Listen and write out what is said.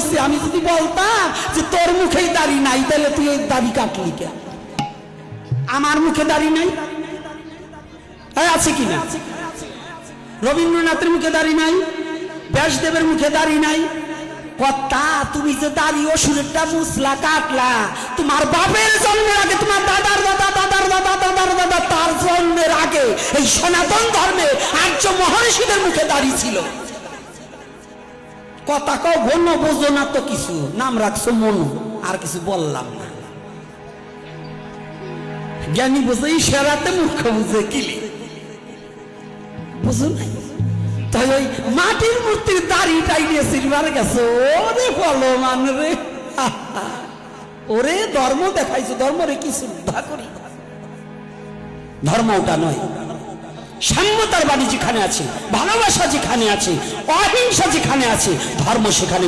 হয়েছে। আমি যদি বলতাম যে তোর মুখেই দাড়ি নাই, তাহলে তুই ওই দাড়ি কাটলি কেন? আমার মুখে দাড়ি নাই, আছে কিনা? রবীন্দ্রনাথের মুখে দাড়ি নাই, ব্যাসদেবের মুখে দাড়ি নাই। কথা, তুমি যে দাড়ি অসুরেরটা মুসলা কাটলা, তোমার বাপের জন্মের আগে, তোমার দাদার দাদা দাদার দাদা দাদার দাদা তার জন্মের আগে এই সনাতন ধর্মে আর্য মহর্ষিদের মুখে দাড়ি ছিল। কথা কও ঘন, বোঝো না তো কিছু, নাম রাখছো মনু, আর কিছু বললাম না। জ্ঞানী বুঝে ইশারাতে, মূর্খ বুঝে কিলি, বুঝো না? তাই ওই মাটির মূর্তির দাড়িটাই নিয়ে সিলভার গেছে। ওরে বলো মান রে, ওরে ধর্ম দেখাইছো, ধর্মরে কি শ্রদ্ধা করি। ধর্ম ওটা নয়। সাম্যতার বাণী যেখানে আছে, ভালোবাসা যেখানে আছে, অহিংসা যেখানে আছে, ধর্ম সেখানে